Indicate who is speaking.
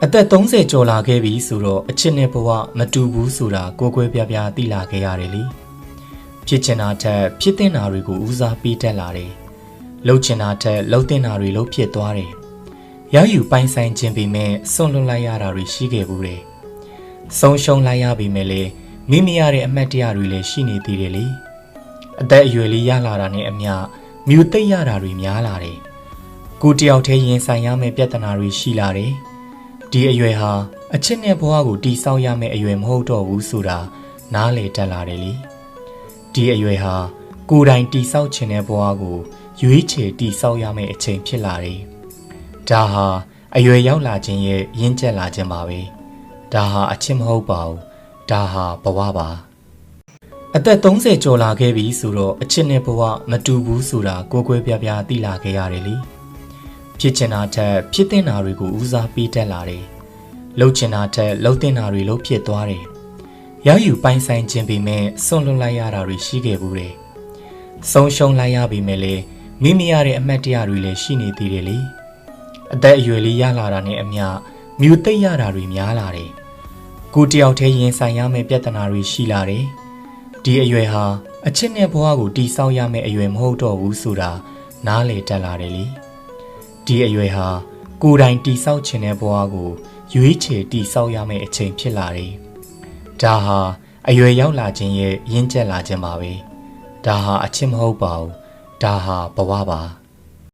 Speaker 1: အသက်30ကျော်လာခဲ့ပြီဆိုတော့အချစ်နဲ့ဘဝမတူဘူးဆိုတာကိုကွဲပြားပြားသိလာခဲ့ရတယ်လေဖြစ်ချင်တာထက်ဖြစ်တဲ့နာတွေကိုဦးစားပေးတတ်လာတယ်လှုပ်ချင်တာထက်လှုပ်တဲ့နာတွေလှုပ်ဖြစ်သွားတယ်ရယူပိုင်ဆိုင်ခြင်းပေမဲ့ဆွန့်လွတ်လိုက်ရတာတွေရှိခဲ့ဘူးတယ်ဆုံးရှုံးလိုက်ရပေမဲ့လေမိမိရတဲ့အမှတ်တရတွေလည်းရှိနေသေးတယ်လေအသက်အရွယ်လေးရလာတာနဲ့အမျှမြူသိပ်ရတာတွေများလာတယ်ကိုတယောက်တည်းရင်ဆိုင်ရမယ့်ပြဿနာတွေရှိလာတယ်ဒီအရွယ်ဟာအချစ်နဲ့ဘဝကိုတိဆောက်ရမယ့်အရွယ်မဟုတ်တော့ဘူးဆိုတာနားလည်တတ်လာတယ်လေဒီအရွယ်ဟာကိုယ်တိုင်တိဆောက်ခြင်းတဲ့ဘဝကိုရွေးချယ်တိဆောက်ရမယ့်အချိန်ဖြစ်လာတယ်ဒါဟာအရွယ်ရောက်လာခြင်းရဲ့ရင့်ကျက်လာခြင်းပါပဲဒါဟာအချစ်မဟုတ်ပါဘူးဒါဟာဘဝပါအသက်30ကျော်လာခဲ့ပြီဆိုတော့အချစ်နဲ့ဘဝမတူဘူးဆိုတာကိုကွဲပြားပြားသိလာခဲ့ရတယ်လေဖြစ်ချင်တာထက်ဖြစ်တဲ့နာတွေကိုဦးစားပေးတတ်လာတယ်လှုပ်ချင်တာထက်လှုပ်တဲ့နာတွေလှုပ်ဖြစ်သွားတယ်ရယူပိုင်ဆိုင်ခြင်းပေမဲ့ဆွန့်လွတ်လိုက်ရတာတွေရှိခဲ့ဘူးတယ်ဆုံးရှုံးလိုက်ရပေမဲ့လည်းမိမိရတဲ့အမှတ်တရတွေလည်းရှိနေသေးတယ်လေအသက်အရွယ်လေးရလာတာနဲ့အမျှမြူသိပ်ရတာတွေများလာတယ်ကိုတယောက်တည်းရင်ဆိုင်ရမယ့်ပြဿနာတွေရှိလာတယ်ဒီအရွယ်ဟာအချစ်နဲ့ဘဝကိုတိဆောက်ရမယ့်အရွယ်မဟုတ်တော့ဘူးဆိုတာနားလည်တတ်လာတယ်လေဒီအရွယ်ဟာကိုယ်တိုင်တိဆောက်ခြင်းတဲ့ဘဝကိုရွေးချယ်တိဆောက်ရမယ့်အချိန်ဖြစ်လာတယ်ဒါဟာအရွယ်ရောက်လာခြင်းရဲ့ရင့်ကျက်လာခြင်းပါပဲဒါဟာအချစ်မဟုတ်ပါဘူးဒါဟာဘဝပါ